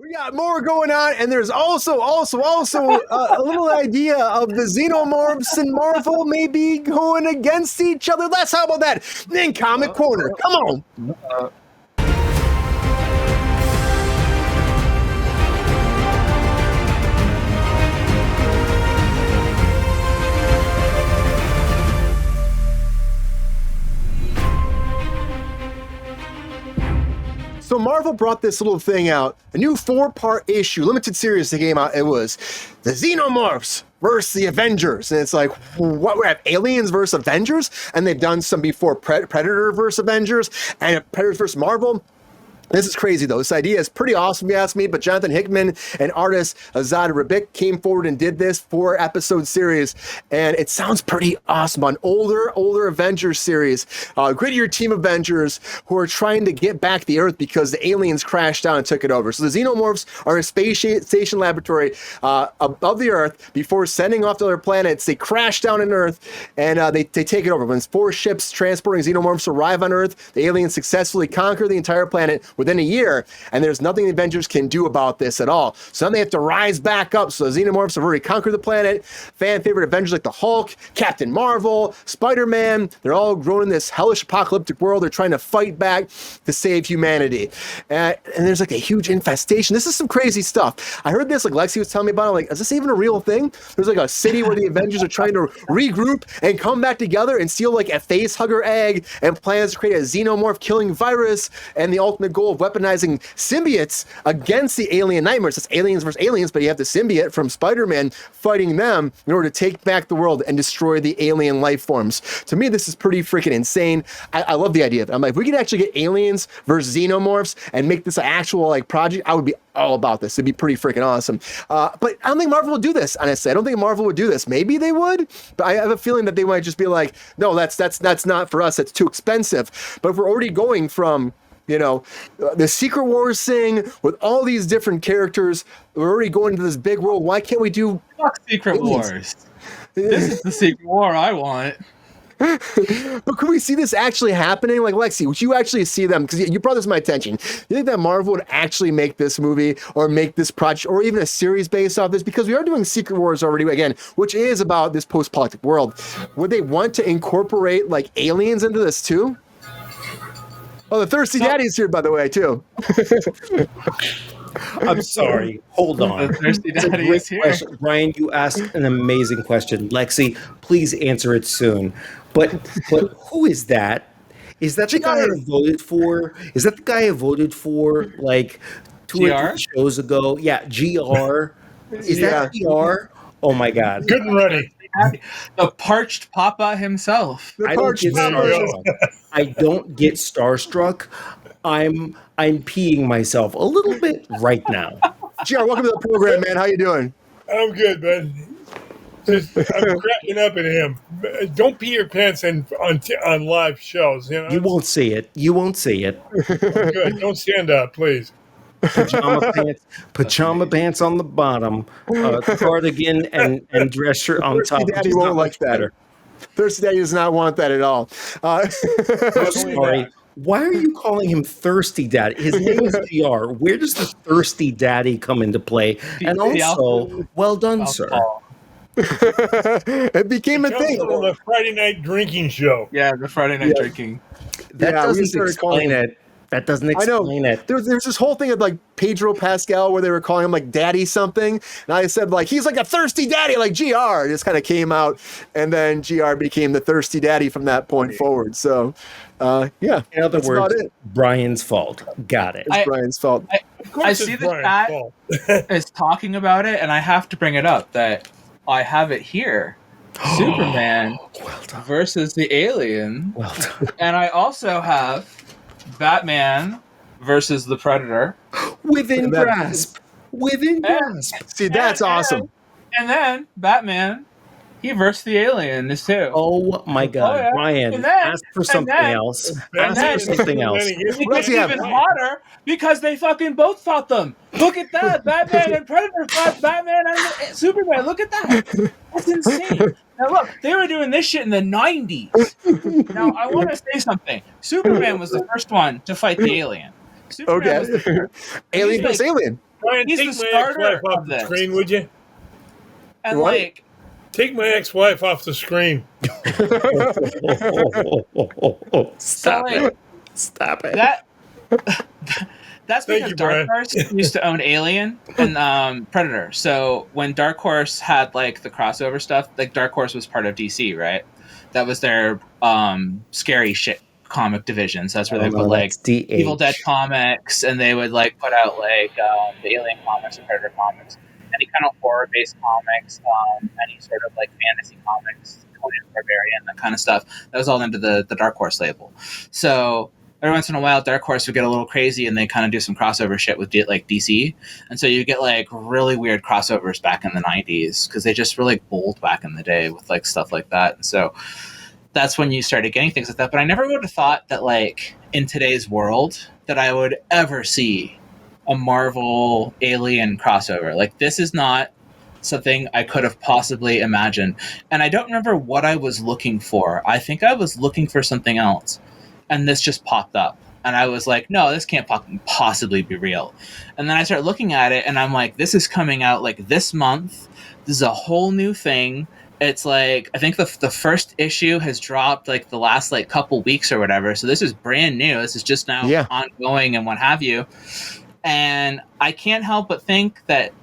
We got more going on, and there's also a little idea of the Xenomorphs and Marvel maybe going against each other. Let's how about that in Comic Corner? Come on. So Marvel brought this little thing out, a new 4-part issue, limited series that came out. It was the Xenomorphs versus the Avengers. And it's like, what, we have aliens versus Avengers? And they've done some before, Predator versus Avengers, and Predators versus Marvel. This is crazy, though. This idea is pretty awesome, if you ask me, but Jonathan Hickman and artist Azad Rabik came forward and did this 4-episode series, and it sounds pretty awesome. An older Avengers series, grittier team Avengers who are trying to get back the Earth because the aliens crashed down and took it over. So the Xenomorphs are a space station laboratory above the Earth. Before sending off to other planets, they crash down on Earth, and they take it over. When 4 ships transporting Xenomorphs arrive on Earth, the aliens successfully conquer the entire planet within a year, and there's nothing the Avengers can do about this at all. So then they have to rise back up. So the Xenomorphs have already conquered the planet. Fan favorite Avengers like the Hulk, Captain Marvel, Spider-Man, they're all grown in this hellish apocalyptic world. They're trying to fight back to save humanity. And there's like a huge infestation. This is some crazy stuff. I heard this, like Lexi was telling me about it, like, is this even a real thing? There's like a city where the Avengers are trying to regroup and come back together and steal like a face hugger egg and plans to create a xenomorph killing virus, and the ultimate goal of weaponizing symbiotes against the alien nightmares. It's aliens versus aliens, but you have the symbiote from Spider-Man fighting them in order to take back the world and destroy the alien life forms. To me, this is pretty freaking insane. I love the idea of it. I'm like, if we could actually get aliens versus xenomorphs and make this an actual like project, I would be all about this. It'd be pretty freaking awesome. But I don't think Marvel would do this, honestly. I don't think Marvel would do this. Maybe they would, but I have a feeling that they might just be like, no, that's not for us. It's too expensive. But if we're already going from, you know, the Secret Wars thing with all these different characters, we're already going into this big world. Why can't we do Secret Wars? This is the Secret War I want. But could we see this actually happening? Like, Lexi, would you actually see them? Because you brought this to my attention. You think that Marvel would actually make this movie or make this project or even a series based off this? Because we are doing Secret Wars already, again, which is about this post-apocalyptic world. Would they want to incorporate, like, aliens into this, too? Oh, the Thirsty Daddy's here, by the way, too. I'm sorry. Hold on. The Thirsty Daddy is here. Question. Brian, you asked an amazing question. Lexi, please answer it soon. But who is that? Is that the guy I voted for? Is that the guy I voted for like 2 or 3 shows ago? Yeah, GR. Is that GR? Oh my God. Good and ready. The parched Papa himself. I don't get starstruck. I'm peeing myself a little bit right now. GR, welcome to the program, man. How you doing? I'm good, man. I'm cracking up at him. Don't pee your pants on live shows. You know? You won't see it. Good. Don't stand up, please. Pajama pants on the bottom, cardigan and dress shirt on top. Daddy won't like that. Thirsty Daddy does not want that at all. I'm sorry. Why are you calling him Thirsty Daddy? His name is GR. Where does the Thirsty Daddy come into play? And also, well done, sir. It became a thing. The Friday night drinking show. Yeah, the Friday night drinking. That doesn't explain it. That doesn't explain it. There's this whole thing of like Pedro Pascal where they were calling him like Daddy something. And I said like, he's like a thirsty daddy like GR. It just kind of came out. And then GR became the Thirsty Daddy from that point forward. So, yeah. In other words, Brian's fault. Got it. It's Brian's fault. I see the chat is talking about it, and I have to bring it up that I have it here. Superman versus the Alien. Well done. And I also have Batman versus the Predator. Within grasp. See, that's awesome. And then Batman, he versus the Alien is too. Oh my God, Brian! Ask for something else. Ask for something else. It gets even hotter because they fucking both fought them. Look at that! Batman and Predator fought Batman and Superman. Look at that! That's insane. Now look, they were doing this shit in the 90s. Now I want to say something. Superman was the first one to fight the Alien. Superman was the first. Alien versus Alien. Brian, he's take the my starter ex-wife off of the this. screen, would you? And What? like, Take my ex-wife off the screen. Stop like, it. Stop it. that that's Thank because you, Dark Brian. Horse used to own Alien and Predator. So when Dark Horse had like the crossover stuff, like Dark Horse was part of DC, right? That was their scary shit comic division. So that's where they put like That's DH. Evil Dead comics, and they would like put out like the Alien comics and Predator comics, any kind of horror based comics, any sort of like fantasy comics, Conan the Barbarian, that kind of stuff. That was all under the Dark Horse label. So every once in a while, Dark Horse would get a little crazy, and they kind of do some crossover shit with like DC, and so you get like really weird crossovers back in the '90s because they just were like bold back in the day with like stuff like that. And so that's when you started getting things like that. But I never would have thought that like in today's world that I would ever see a Marvel Alien crossover. Like this is not something I could have possibly imagined. And I don't remember what I was looking for. I think I was looking for something else. And this just popped up. And I was like, no, this can't possibly be real. And then I started looking at it and I'm like, this is coming out like this month. This is a whole new thing. It's like, I think the first issue has dropped like the last like couple weeks or whatever. So this is brand new. This is just now ongoing and what have you. And I can't help but think that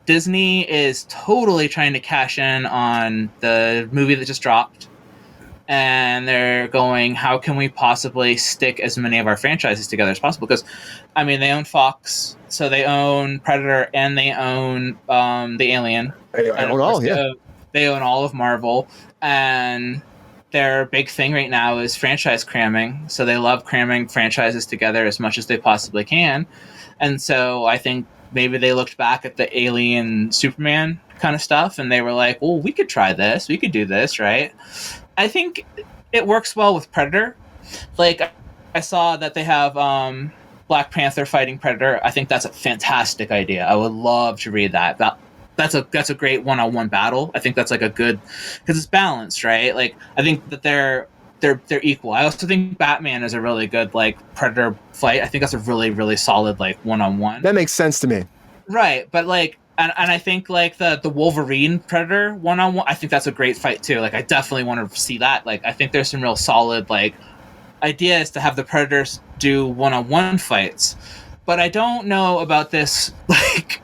Disney is totally trying to cash in on the movie that just dropped. And they're going, how can we possibly stick as many of our franchises together as possible? Because, I mean, they own Fox, so they own Predator and they own the Alien. I own all, yeah. They own all of Marvel, and their big thing right now is franchise cramming. So they love cramming franchises together as much as they possibly can. And so I think maybe they looked back at the Alien Superman kind of stuff, and they were like, well, we could try this. We could do this, right? I think it works well with Predator. Like, I saw that they have Black Panther fighting Predator. I think that's a fantastic idea. I would love to read that. That's a great one-on-one battle. I think that's like a good, because it's balanced, right? Like, I think that they're equal. I also think Batman is a really good like Predator fight. I think that's a really, really solid like one-on-one. That makes sense to me. Right, but like, and I think like the Wolverine Predator one-on-one, I think that's a great fight too. Like, I definitely want to see that. Like, I think there's some real solid like ideas to have the Predators do one-on-one fights. But I don't know about this like.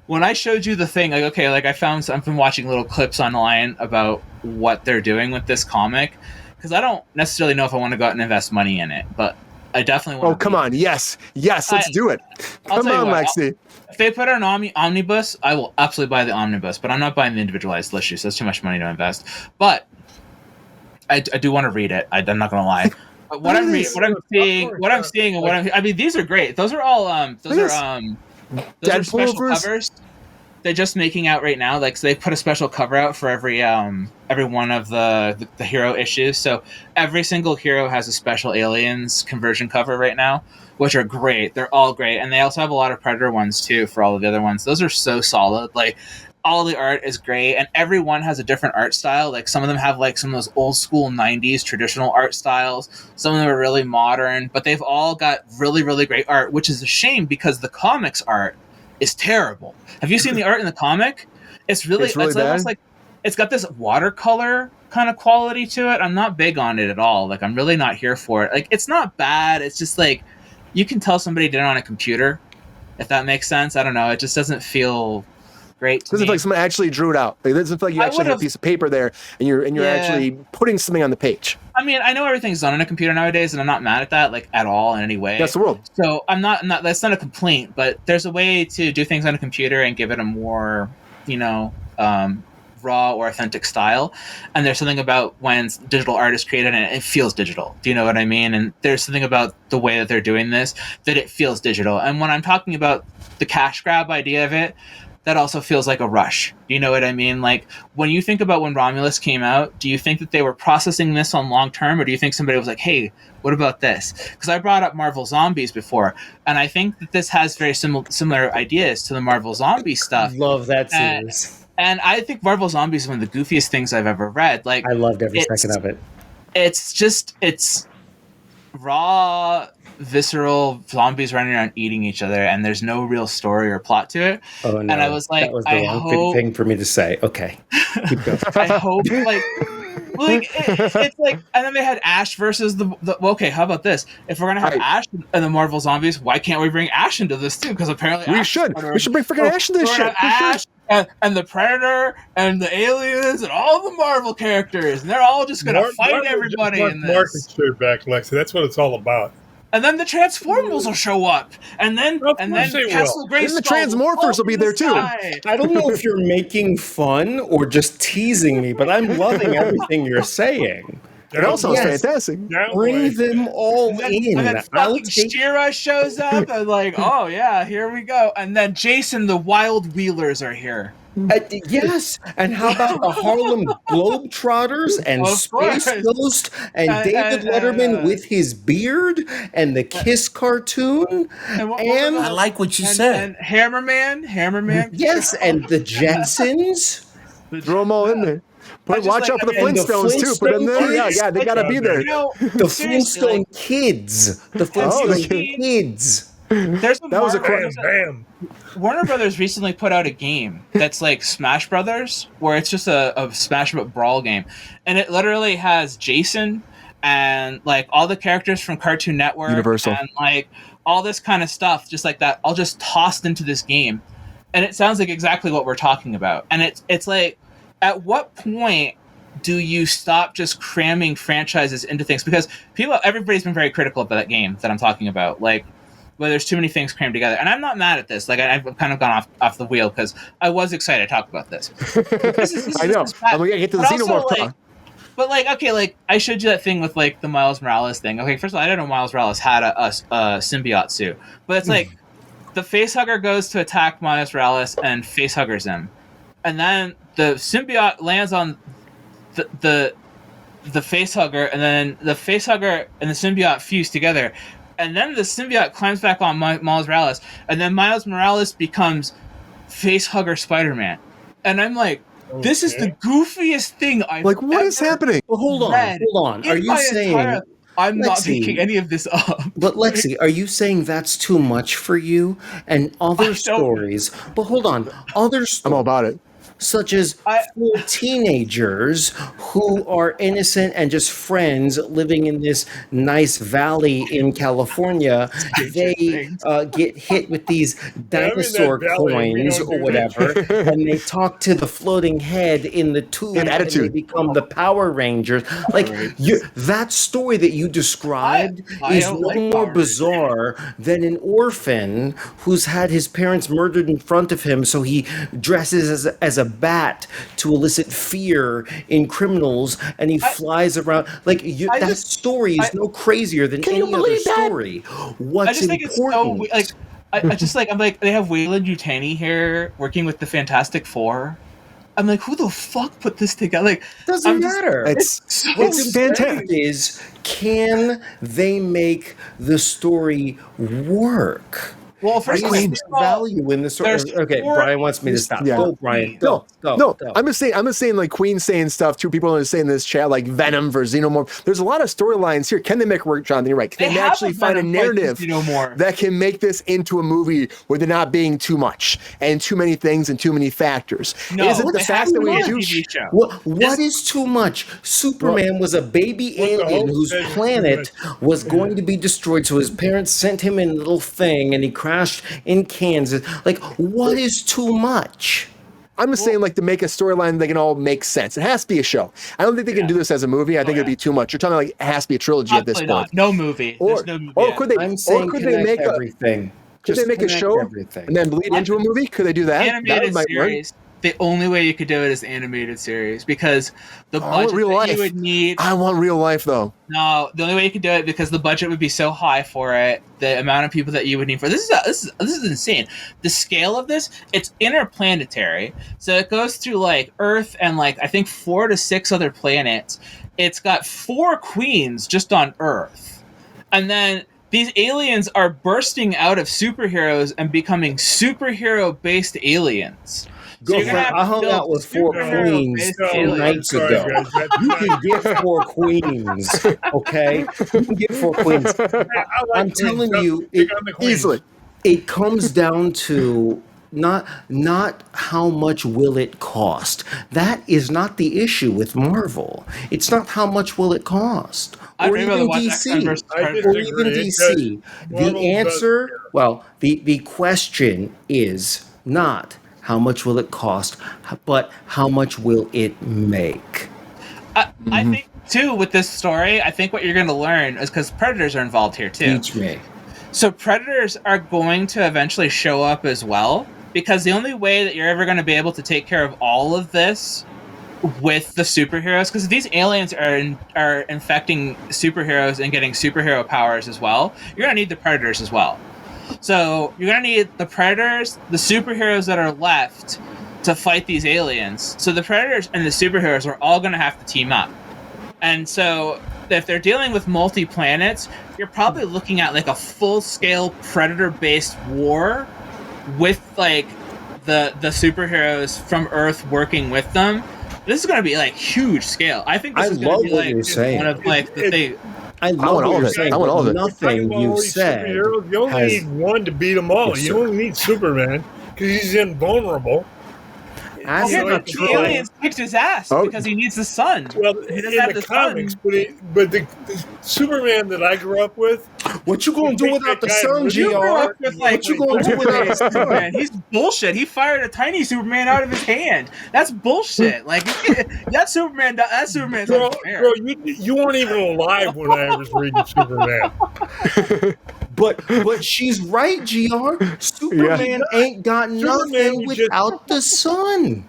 When I showed you the thing, like, okay, like I've been watching little clips online about what they're doing with this comic, because I don't necessarily know if I want to go out and invest money in it, but I definitely want to. Oh, come on. Yes, let's do it. Come on, Lexi. If they put out an omnibus, I will absolutely buy the omnibus, but I'm not buying the individualized issue, so that's too much money to invest. But I do want to read it. I'm not going to lie. But what I'm seeing, I mean, these are great. Those are all, those are special covers. They're just making out right now. Like, so they put a special cover out for every one of the hero issues. So every single hero has a special Aliens conversion cover right now, which are great. They're all great, and they also have a lot of Predator ones too for all of the other ones. Those are so solid. Like, all the art is great, and every one has a different art style. Like, some of them have like some of those old school 90s traditional art styles. Some of them are really modern, but they've all got really, really great art, which is a shame because the comics art is terrible. Have you seen the art in the comic? It's almost like it's got this watercolor kind of quality to it. I'm not big on it at all. Like, I'm really not here for it. Like, it's not bad. It's just like, you can tell somebody did it on a computer, if that makes sense. I don't know. It just doesn't feel great. It doesn't feel like someone actually drew it out. It doesn't feel like you actually have a piece of paper there and you're actually putting something on the page. I mean, I know everything's done on a computer nowadays, and I'm not mad at that, like, at all in any way. That's the world. So I'm not. That's not a complaint, but there's a way to do things on a computer and give it a more, raw or authentic style. And there's something about when digital art is created and it feels digital. Do you know what I mean? And there's something about the way that they're doing this that it feels digital. And when I'm talking about the cash grab idea of it, that also feels like a rush. Do you know what I mean? Like, when you think about when Romulus came out, do you think that they were processing this on long term, or do you think somebody was like, hey, what about this? Because I brought up Marvel Zombies before, and I think that this has very similar ideas to the Marvel Zombie stuff. Love that series. And I think Marvel Zombies is one of the goofiest things I've ever read. Like, I loved every second of it. It's raw, visceral zombies running around eating each other, and there's no real story or plot to it. Oh no, and I was like, that was the wrong thing for me to say. Okay, keep going. I hope it's like, and then they had Ash versus the well, okay, how about this? If we're gonna have Ash and the Marvel Zombies, why can't we bring Ash into this too? Because apparently we should bring freaking Ash into this shit. Ash and the Predator and the aliens and all the Marvel characters, and they're all just gonna fight everybody in this. Market share back, Lexi. That's what it's all about. And then the Transformers will show up, and then Castle Grayskull. And the Transmorphers will be there too. I don't know if you're making fun or just teasing me, but I'm loving everything you're saying. It all sounds fantastic. Bring them all in. And then fucking She-Ra shows up, and like, oh yeah, here we go. And then Jason, the Wild Wheelers are here. Yes, and how about the Harlem Globetrotters and Space Ghost and David Letterman with his beard and the Kiss cartoon? And I like what you said. And Hammerman. Yes, and the Jetsons. Throw them all in there. Watch out for the Flintstones too. Put them there. Yeah, they gotta be there. The Flintstone Kids. The Flintstone Kids. That was bam. Warner Brothers recently put out a game that's like Smash Brothers, where it's just a Smash Brawl game, and it literally has Jason and like all the characters from Cartoon Network, Universal, and like all this kind of stuff, just like that, all just tossed into this game, and it sounds like exactly what we're talking about. And it's like, at what point do you stop just cramming franchises into things? Because everybody's been very critical of that game that I'm talking about, like, well, there's too many things crammed together. And I'm not mad at this. Like, I've kind of gone off the wheel because I was excited to talk about this. I know. I'm going to get to the Xenomorph talk. But, like, okay, like, I showed you that thing with, like, the Miles Morales thing. Okay, first of all, I didn't know Miles Morales had a symbiote suit. But it's like, the facehugger goes to attack Miles Morales and facehuggers him. And then the symbiote lands on the facehugger, and then the facehugger and the symbiote fuse together. And then the symbiote climbs back on Miles Morales, and then Miles Morales becomes Facehugger Spider-Man. And I'm like, this is the goofiest thing I've like. What is happening? Well, hold on. Are you saying I'm not making any of this up? But Lexi, are you saying that's too much for you? And other stories? But hold on, other stories. I'm all about it. Such as 4 teenagers who are innocent and just friends living in this nice valley in California. They get hit with these dinosaur coins or whatever, and they talk to the floating head in the tube, and they become the Power Rangers. Like, that story that you described is no more bizarre than an orphan who's had his parents murdered in front of him, so he dresses as a bat to elicit fear in criminals, and he flies around like that story is no crazier than any other story. What's important? It's so, like, I'm like, they have Wayland Yutani here working with the Fantastic Four. I'm like, who the fuck put this together? Like, doesn't matter. It's fantastic. Is can they make the story work? Well, first value in the story. Okay, Brian wants me to stop. Yeah. Go, Brian. Go. Go. I'm just saying, like, Queen's saying stuff too. People are saying in this chat, like Venom for Xenomorph. There's a lot of storylines here. Can they make work, Jonathan? You're right. Can they actually find a narrative that can make this into a movie with it not being too much and too many things and too many factors? No, is it the fact that we do? What is too much? Superman was a baby alien whose planet was going to be destroyed, so his parents sent him in a little thing, and he crashed in Kansas. Like, what is too much? I'm just saying, like, to make a storyline that can all make sense. It has to be a show. I don't think they can do this as a movie. I think it'd be too much. You're talking like it has to be a trilogy at this point. Not. No movie. Or could they? I'm saying could they make everything? Could they make a show and then bleed into a movie? Could they do that? Animated series. The only way you could do it is animated series, because the budget that you would need. I want real life though. No, the only way you could do it, because the budget would be so high for it, the amount of people that you would need for this is insane. The scale of this, it's interplanetary, so it goes through like Earth and like I think 4 to 6 other planets. It's got 4 queens just on Earth, and then these aliens are bursting out of superheroes and becoming superhero-based aliens. So you're gonna Girlfriend, have I to hung build out with 4 superhero queens based 2 aliens. nights Sorry, ago. guys, that's You not- can get 4 queens, okay? You can get 4 queens. I like I'm queens. telling So you, pick on the queens. Easily. it comes down to not how much will it cost. That is not the issue with Marvel. It's not how much will it cost. I'd Or really rather even watch X-Men DC. versus I Predator. Or disagree. even It DC. Marvel The answer, well, the question is not how much will it cost, but how much will it make? I think too with this story, I think what you're going to learn is because predators are involved here too. Teach me. So predators are going to eventually show up as well, because the only way that you're ever going to be able to take care of all of this with the superheroes, because these aliens are infecting superheroes and getting superhero powers as well, you're going to need the predators as well. So you're going to need the predators, the superheroes that are left to fight these aliens. So the predators and the superheroes are all going to have to team up. And so if they're dealing with multi-planets, you're probably looking at like a full-scale predator-based war with like the superheroes from Earth working with them. This is going to be like huge scale. I think this I is going love to be what like you're saying. one of like the thing. I want love all what of you're it. saying. I want all of it. Nothing Talking about all you've these said superheroes, you only has... need one to beat them all. Yes, You sir. only need Superman because he's invulnerable. That's Okay, not but true. the aliens kicked his ass Oh. because he needs the sun. Well, He doesn't in have the the comics, sun. but the Superman that I grew up with, What you gonna do Take without the that guy sun, with You you. grew up GR? with like What you gonna do without the sun? Superman. He's bullshit. He fired a tiny Superman out of his hand. That's bullshit. Like that Superman's girl, unfair. girl, you weren't even alive when I was reading Superman. But she's right, GR. Superman ain't got Superman nothing was just- without the sun.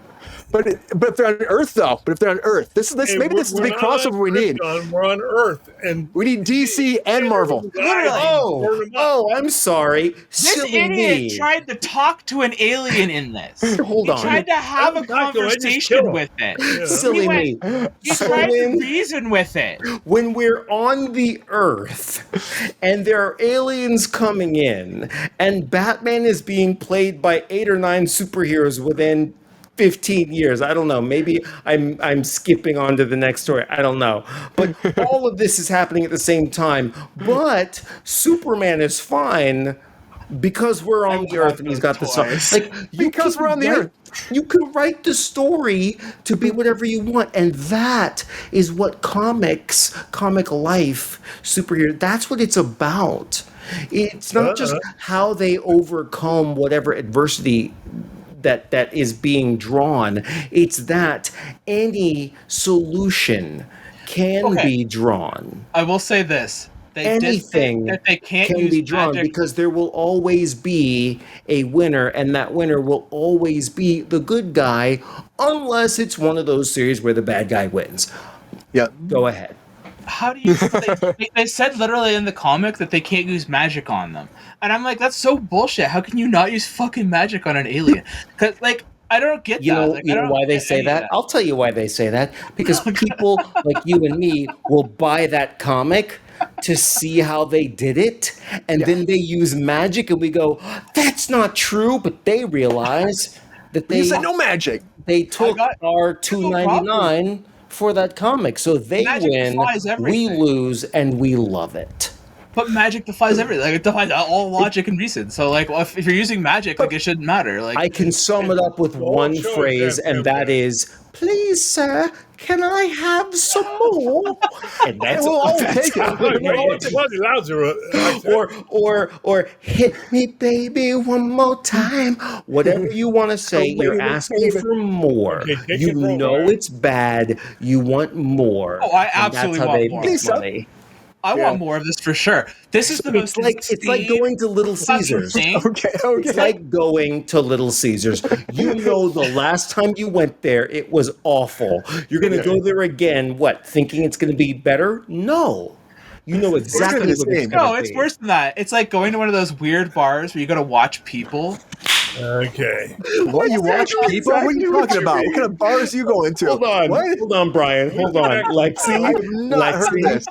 But if they're on Earth, though, this Hey, maybe this is the we're big not on crossover we need. Krypton, we're on Earth, and We need DC and Marvel. Literally. Oh, I'm sorry. This Silly idiot me. tried to talk to an alien in this. Hold He on. tried to have I a don't talk to him, I just kill conversation him. with it. Yeah. Silly He me. He So tried to when- reason with it. when we're on the Earth and there are aliens coming in and Batman is being played by 8 or 9 superheroes within 15 years. I don't know. Maybe I'm skipping on to the next story. I don't know. But all of this is happening at the same time. But Superman is fine because we're on the Earth and he's got the sun. Twice. Like Because we're on the Earth. You can write the story to be whatever you want, and that is what comic life, superhero, that's what it's about. It's not just how they overcome whatever adversity that is being drawn. It's that any solution can be drawn. I will say this. They Anything did say that they can't can use be drawn magic. because there will always be a winner, and that winner will always be the good guy, unless it's one of those series where the bad guy wins. Yeah. Go ahead. How do you? They said literally in the comic that they can't use magic on them, and I'm like, that's so bullshit. How can you not use fucking magic on an alien? Because like, I don't get You that. know, Like, I you know don't why they get say any of that? I'll tell you why they say that. Because people like you and me will buy that comic to see how they did it, and then they use magic, and we go, "That's not true." But they realize that You said no magic. they took got our no $2.99 for that comic, so they Magic win, defies we everything. lose, and we love it. But magic defies everything. Like, it defies all logic and reason. So like, well, if you're using magic, like it shouldn't matter. Like I can sum it up with one shows phrase, have and that templates. is, "Please, sir, can I have some more?" And that's We'll all that's take it. how or hit me, baby, one more time. Whatever you want to say, you're asking for more. Okay, take You control, know Ryan. it's bad. You want more. Oh, I And absolutely that's how want they more. make Please, sir. money. I want more of this for sure. This is the most. It's like going to Little fucking Caesars. thing. Okay. It's like going to Little Caesars. You know the last time you went there, it was awful. You're going to go there again, what, thinking it's going to be better? No. You know exactly the what it's same. going to be. No, it's worse than that. It's like going to one of those weird bars where you got to watch people. Okay. What, you watch people? What are you talking about? What kind of bars you go into? Hold on. What? Hold on, Brian. Hold on. Lexi. I have not heard this.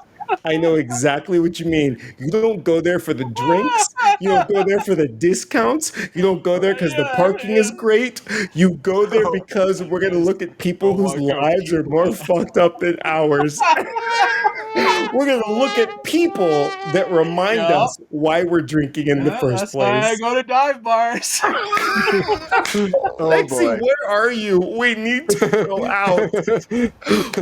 I know exactly what you mean. You don't go there for the drinks. You don't go there for the discounts. You don't go there because the parking is great. You go there because we're going to look at people whose lives are more fucked up than ours. We're going to look at people that remind us why we're drinking in the first That's why I place. go to dive bars. Lexi, where are you? We need to go out.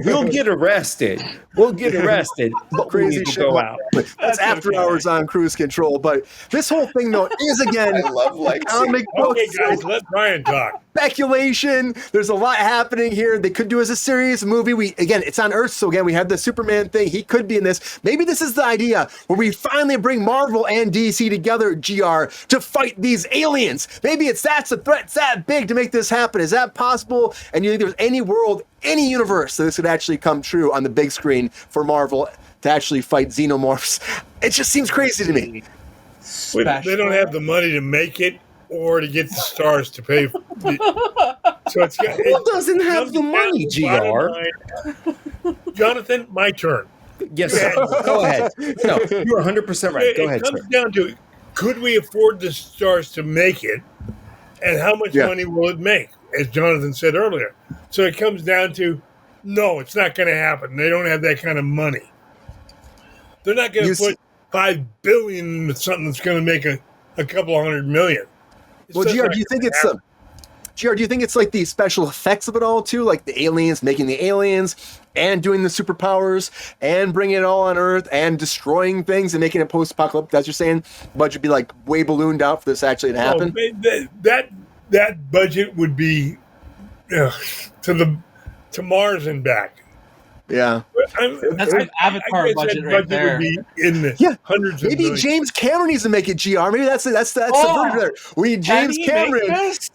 We'll get arrested. We'll get arrested, but Crazy we need to shit. go out. That's after hours on cruise control. But this whole thing, though, is again I love Lexi. comic book Okay, guys, let Brian talk. speculation. There's a lot happening here. They could do as a serious movie. It's on Earth, so again, we have the Superman thing. He could be in this. Maybe this is the idea where we finally bring Marvel and DC together, GR, to fight these aliens. Maybe that's a threat. It's that big to make this happen. Is that possible? And you think there's any world, any universe that this could actually come true on the big screen for Marvel to actually fight Xenomorphs? It just seems crazy to me. They don't have the money to make it or to get the stars to pay. So it's got, Who doesn't have the money, GR? Jonathan, my turn. Yes, sir. Go ahead. No, you're 100% right. Go ahead, It comes sir. down to, could we afford the stars to make it? And how much money will it make? As Jonathan said earlier. So it comes down to, no, it's not going to happen. They don't have that kind of money. They're not going to put $5 billion into something that's going to make a couple of $100 million. Well, GR, do you think it's GR, do you think it's like the special effects of it all too, like the aliens making the aliens and doing the superpowers and bringing it all on Earth and destroying things and making it post-apocalyptic? That's what you're saying? Budget would be like way ballooned out for this actually to happen. That budget would be to Mars and back. Yeah. That's an Avatar budget right there. Would be in the hundreds of maybe millions. James Cameron needs to make it, GR. Maybe that's the version there. We need James Cameron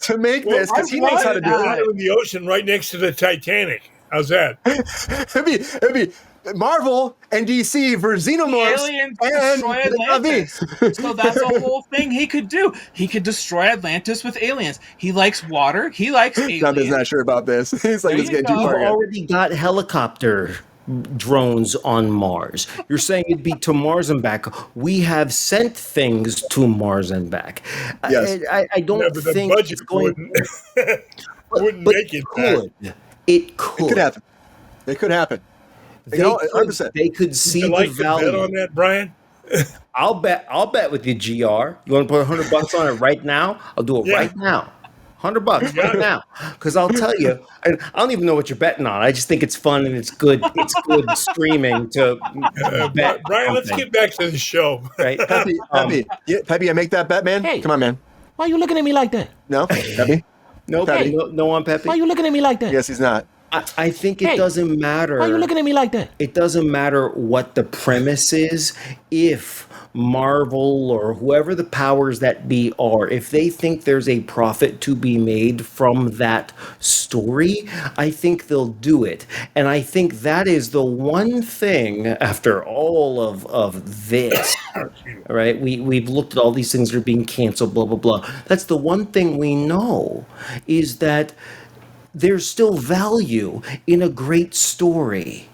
to make this because he knows how to do it. In the ocean right next to the Titanic. How's that? It'd be Marvel and DC for Xenomorphs aliens and destroy Atlantis. So that's a whole thing he could do. He could destroy Atlantis with aliens. He likes water. He likes aliens. Jonathan's not sure about this. He's like, this is getting too far. We've already got helicopter drones on Mars. You're saying it'd be to Mars and back. We have sent things to Mars and back. Yes. I don't think budget it's going. wouldn't but make it. It could. It could happen. It could happen. They could see You like the to value. bet on that, Brian? I'll bet with you, GR. You want to put $100 on it right now? I'll do it right now. $100 right now. Because I'll tell you, I don't even know what you're betting on. I just think it's fun and it's good. It's good streaming to bet. Brian, let's get back to the show. Right, Peppy, I make that bet, man. Hey. Come on, man. Why are you looking at me like that? No, Peppy. No, Peppy. no on Peppy. Why are you looking at me like that? Yes, he's not. I think it doesn't matter. Why are you looking at me like that? It doesn't matter what the premise is. If Marvel or whoever the powers that be are, if they think there's a profit to be made from that story, I think they'll do it. And I think that is the one thing after all of this, right? We've looked at all these things that are being canceled, blah, blah, blah. That's the one thing we know is that there's still value in a great story.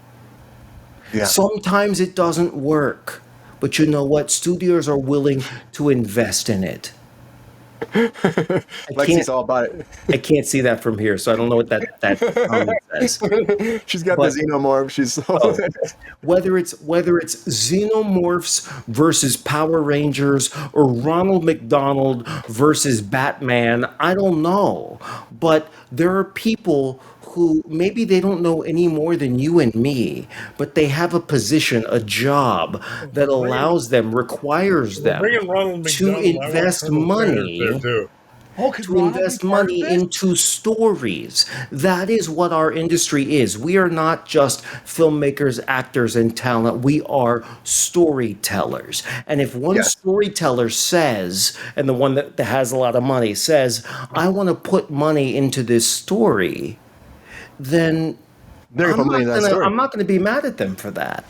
Yeah. Sometimes it doesn't work, but you know what? Studios are willing to invest in it. Lexi's all about it. I can't see that from here, so I don't know what that comment says. She's got the Xenomorph. She's Whether it's Xenomorphs versus Power Rangers or Ronald McDonald versus Batman, I don't know. But there are people who maybe they don't know any more than you and me, but they have a position, a job that allows them, requires them to invest money. To invest money into stories. That is what our industry is. We are not just filmmakers, actors, and talent. We are storytellers. And if one storyteller says, and the one that has a lot of money says, I want to put money into this story, then I'm not going to be mad at them for that.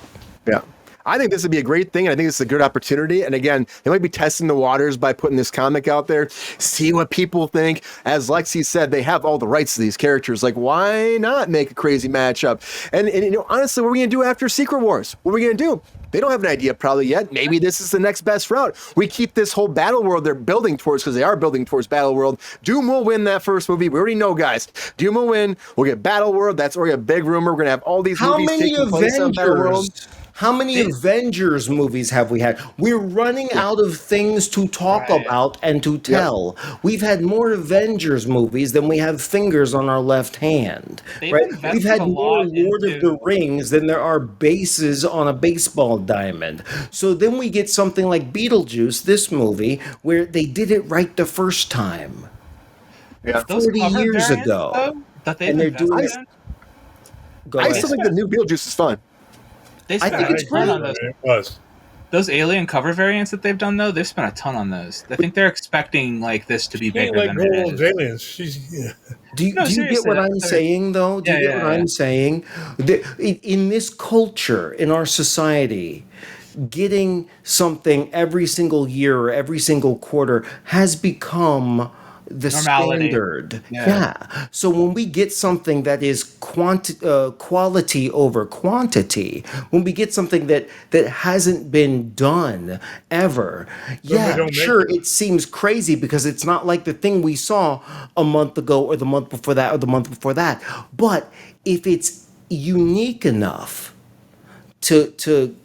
Yeah. I think this would be a great thing. And I think it's a good opportunity. And again, they might be testing the waters by putting this comic out there, see what people think. As Lexi said, they have all the rights to these characters. Like, why not make a crazy matchup? And you know, honestly, what are we going to do after Secret Wars? What are we going to do? They don't have an idea probably yet. Maybe this is the next best route. We keep this whole battle world they're building towards, because they are building towards battle world. Doom will win that first movie. We already know, guys. Doom will win. We'll get battle world. That's already a big rumor. We're going to have all these movies taking place on battle world. How many Avengers movies have we had? We're running out of things to talk about and to tell. We've had more Avengers movies than we have fingers on our left hand. Right? We've had more Lord of the Rings than there are bases on a baseball diamond. So then we get something like Beetlejuice, this movie, where they did it right the first time. Yeah. 40 years ago. And they're doing it. I still think the new Beetlejuice is fun. They spent think it's a ton on It those. was. Those alien cover variants that they've done, though, they've spent a ton on those. I think they're expecting like this to be Can't bigger let than go it of is. aliens. She's Do you get seriously, what I'm saying, though? Do you get what I'm saying? In this culture, in our society, getting something every single year or every single quarter has become the Normality. standard. Yeah. So when we get something that is quality over quantity, when we get something that hasn't been done ever, sure, it seems crazy because it's not like the thing we saw a month ago or the month before that or the month before that. But if it's unique enough to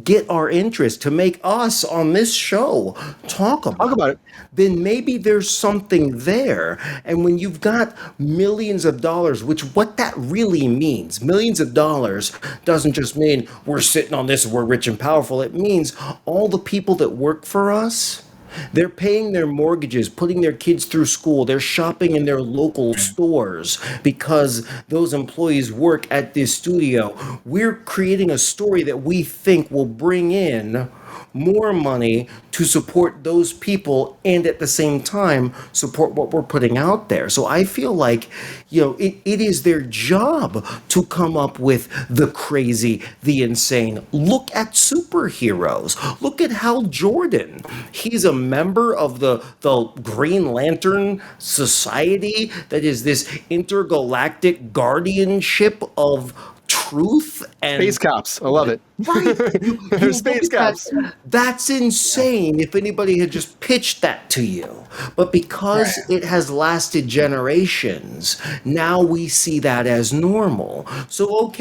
get our interest, to make us on this show talk about it, then maybe there's something there. And when you've got millions of dollars, which what that really means, millions of dollars doesn't just mean we're sitting on this and we're rich and powerful. It means all the people that work for us, they're paying their mortgages, putting their kids through school. They're shopping in their local stores because those employees work at this studio. We're creating a story that we think will bring in more money to support those people and at the same time support what we're putting out there. So I feel like, it is their job to come up with the crazy, the insane. Look at superheroes. Look at Hal Jordan. He's a member of the Green Lantern Society that is this intergalactic guardianship of truth and Space cops. I love it. Right. They're space cops. That's insane if anybody had just pitched that to you. But because it has lasted generations, now we see that as normal. So,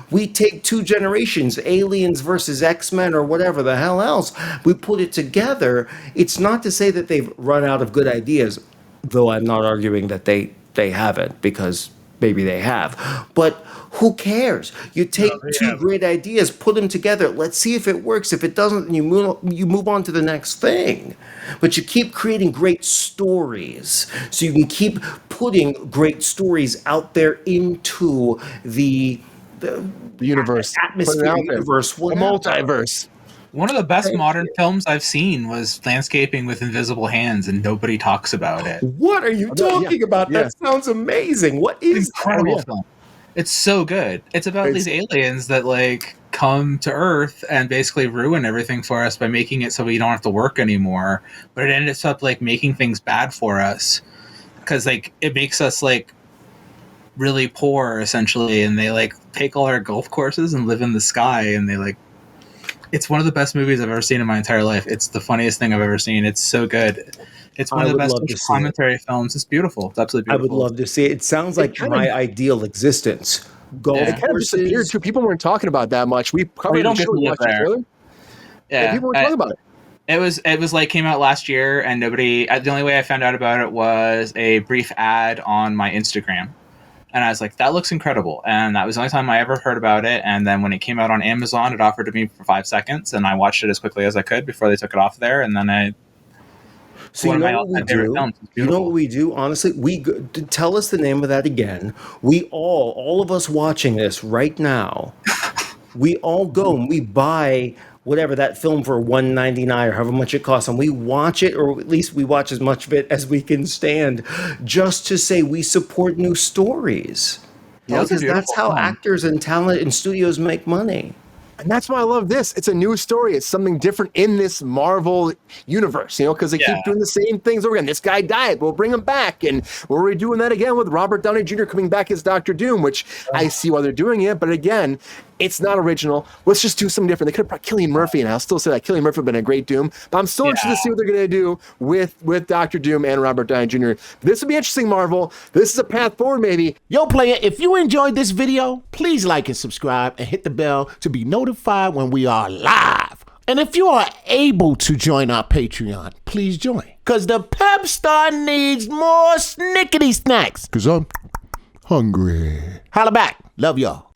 we take 2 generations, Aliens versus X-Men or whatever the hell else, we put it together. It's not to say that they've run out of good ideas, though I'm not arguing that they haven't, because maybe they have. But who cares? You take 2 great ideas, put them together. Let's see if it works. If it doesn't, you move on to the next thing. But you keep creating great stories, so you can keep putting great stories out there into the universe, atmosphere, universe, the multiverse. One of the best modern films I've seen was Landscaping with Invisible Hands, and nobody talks about it. What are you talking about? That sounds amazing. What is incredible film? It's so good. It's about these aliens that come to Earth and basically ruin everything for us by making it so we don't have to work anymore. But it ends up making things bad for us because it makes us really poor essentially, and they take all our golf courses and live in the sky, and they it's one of the best movies I've ever seen in my entire life. It's the funniest thing I've ever seen. It's so good. It's one of the best commentary films. It's beautiful. It's absolutely beautiful. I would love to see it. It sounds like my ideal existence. Golf courses. Disappeared too. People weren't talking about that much. We covered don't get to live there. Yeah, people weren't talking about it. It was came out last year, and nobody. The only way I found out about it was a brief ad on my Instagram. And I was like, that looks incredible. And that was the only time I ever heard about it. And then when it came out on Amazon, it offered to me for 5 seconds. And I watched it as quickly as I could before they took it off there. And then So you know what we do? You know what we do? Honestly, tell us the name of that again. We all of us watching this right now, we all go and we buy whatever that film for $1.99 or however much it costs, and we watch it, or at least we watch as much of it as we can stand, just to say we support new stories. Because that's how actors and talent and studios make money. And that's why I love this. It's a new story. It's something different in this Marvel universe, because they keep doing the same things over again. This guy died. We'll bring him back. And we're redoing that again with Robert Downey Jr. coming back as Dr. Doom, which I see why they're doing it. But again, it's not original. Let's just do something different. They could have brought Cillian Murphy, and I'll still say that Cillian Murphy would have been a great Doom. But I'm still interested to see what they're going to do with Dr. Doom and Robert Downey Jr. This would be interesting, Marvel. This is a path forward, maybe. Yo, player, if you enjoyed this video, please like and subscribe and hit the bell to be notified when we are live. And if you are able to join our Patreon, please join. Because the Pepestar needs more snickety snacks. Because I'm hungry. Holla back. Love y'all.